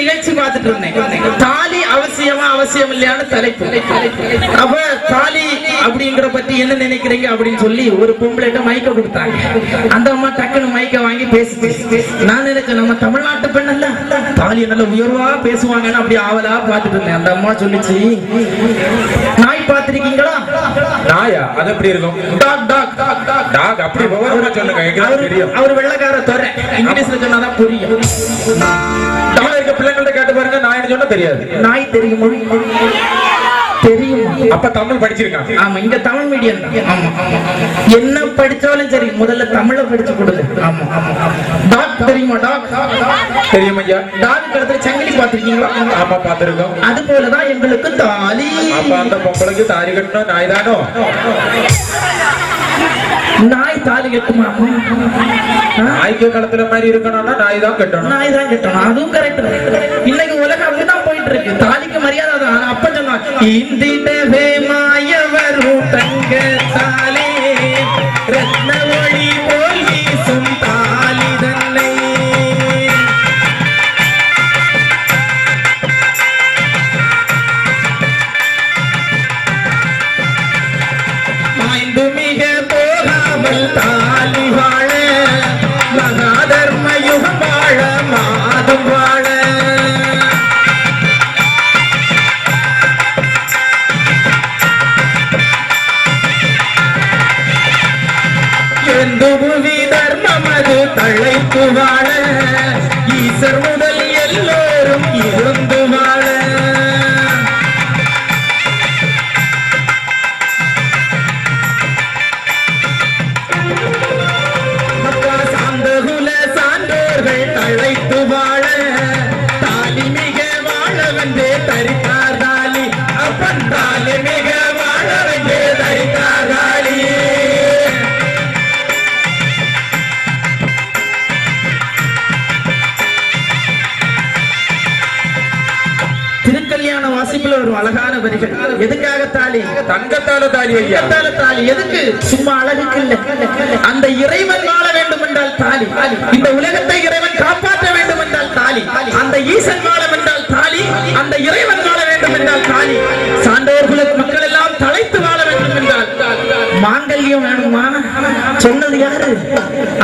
நிகழ்ச்சி பார்த்துட்டு இருந்தேன். தாலி அவசியமா அவசியம் இல்லையான்னு தலைப்பு. அப்ப தாலி அப்படிங்கிற பத்தி என்ன நினைக்கிறீங்க அப்படின்னு சொல்லி ஒரு பொம்பளைட்ட மைக்க கொடுத்தாங்க. அந்த அம்மா டக்குன்னு மைக்க வாங்கி பேசி நான் நினைச்சேன் நம்ம தமிழ்நாட்டு பெண் அல்ல தாலி நல்ல உயர்வா பேசுவாங்கன்னு அப்படி ஆவலா பார்த்துட்டு இருந்தேன். அந்த அம்மா சொல்லிச்சு, நாய் பார்த்திருக்கீங்களா? நாயா? அது எப்படி இருக்கும்? Dog dog dog dog dog. அப்படி விவரமா சொல்லுங்க. அவர் வெள்ளக்கார தோற இங்கிலீஷ்ல சொன்னாதான் புரியும். இருக்க பிள்ளைங்கள்ட்ட கேட்டு பாருங்க, நாய் சொன்னா தெரியாது. நாய் தெரியும், மொழி தெரியும். அப்ப தமிழ் படிச்சிருக்கான். ஆமா, இங்க தமிழ் மீடியம். ஆமா என்ன படிச்சாலும் சரி முதல்ல தமிழ படிச்சு கொடுங்க. ஆமா டாக் தெரியுமா? டாக் தெரியும் ஐயா. டாக் கடத்துல சங்கிலி பாத்திருக்கீங்களா? ஆமா பாத்திருக்கோம். அது போலதான் எங்களுக்கு தாலி. அப்ப அந்த பொம்பளைக்கு தாலி கட்டணும் நாய் தானோ? நாய் தாலி கட்டுமா? நாய்க்கு களத்துல மாதிரி இருக்கணும்னா நாய் தான் கட்டணும். நாய் தான் கட்டணும். அதுவும் கரெக்ட். இன்னைக்கு உலகம் அப்படிதான் போயிட்டு இருக்கு. தாலிக்கு மரியாதை தான். அப்ப சொன்னா இந்திடவே மாயவரும் தங்க தாலே ரத்ன ஒளி போல் வீசும் தாலி தன்னை மாய்ந்து மிக போகாமல் தாலி வாழ மகாதர்ம யுகம் வாழ மாதம் வாழ புவி தர்மமது தழைத்து வாழ ஈசர் முதல் எல்லோரும் இருந்து வாழ சாந்தகுல சான்றோர்கள் தழைத்து வாழ தாலி மிக வாழ வென்றே தரித்தார் தாலி. அப்பன் தாலி மிக வாழ வென்றே தரித்தார் தாலி. திருக்கல்யாண வாசிப்புல ஒரு அழகான வரிகள். எதுக்காக தாலி? தங்கத்தால தாலி. தங்கத்தால தாலி எதுக்கு? சும்மா அழகுக்கு இல்ல. அந்த இறைவன் வாழ வேண்டும் என்றால் தாலி. இந்த உலகத்தை இறைவன் காப்பாற்ற வேண்டும் என்றால் தாலி. அந்த ஈசன் வாழ என்றால் தாலி. அந்த இறைவன் வாழ வேண்டும் என்றால் தாலி. சான்றோர்களுக்கு மக்கள் எல்லாம் தலைத்து வாழ வேண்டும் என்றால் மாங்கல்யம் வேணுமா? சொன்னது யாரு?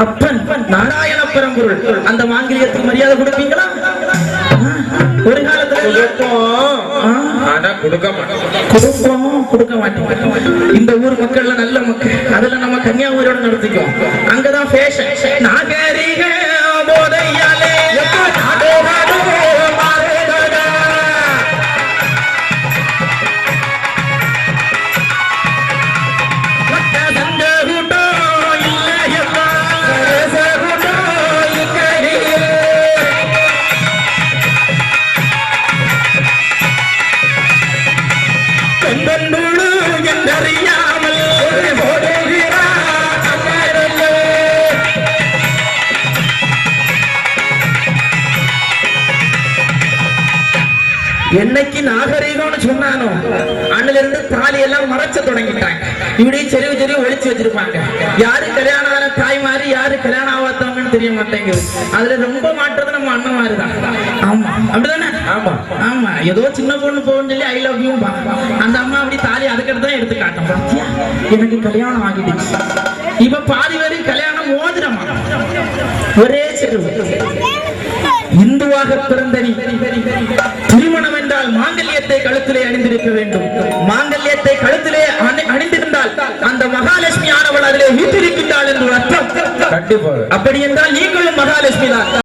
அப்பன் நாராயண பரம்பொருள். அந்த மாங்கல்யத்துக்கு மரியாதை கொடுப்பீங்களா? ஒரு காலத்துல கொடுக்க மாட்டோம். இந்த ஊர் மக்கள் நல்ல மக்கள். அதுல நம்ம கன்னியாகுமரியோட நடத்திக்கும். அங்கதான் ஃபேஷன் நாகரிக போதையாலே என்னைக்கு நாகரீகம்னு சொன்னானோ அண்ணில இருந்து தாலி எல்லாம் மறைச்ச தொடங்கிட்டாங்க. இப்படி செறிவு ஒழிச்சு வச்சிருப்பாங்க. யாரு கல்யாணம் ஆன தாய்மாரி யாரு கல்யாணம் ஆகாதவங்கன்னு தெரிய மாட்டேங்குது. அதுல ரொம்ப மாற்றது நம்ம அண்ணன் மாதிரிதான். ஆமா அப்படிதானே? ஆமா ஆமா. ஏதோ சின்ன பொண்ணு போகணும்னு சொல்லி ஐ லவ் யூ அந்த அம்மா அப்படி தாலி அதுக்கிட்ட தான் எடுத்து காட்டும். எனக்கு கல்யாணம் ஆகிடுச்சு. இப்ப பாதி வரை கல்யாணம் மோதிரமா ஒரே செருவு. இந்துவாக பிறந்த நீ திருமணம் என்றால் மாங்கல்யத்தை கழுத்திலே அணிந்திருக்க வேண்டும். மாங்கல்யத்தை கழுத்திலே அணிந்திருந்தால் அந்த மகாலட்சுமி ஆனவள் அதிலே வீட்டிருக்கின்றாள் என்று அர்த்தம். அப்படி என்றால் நீங்களும் மகாலட்சுமி தான்.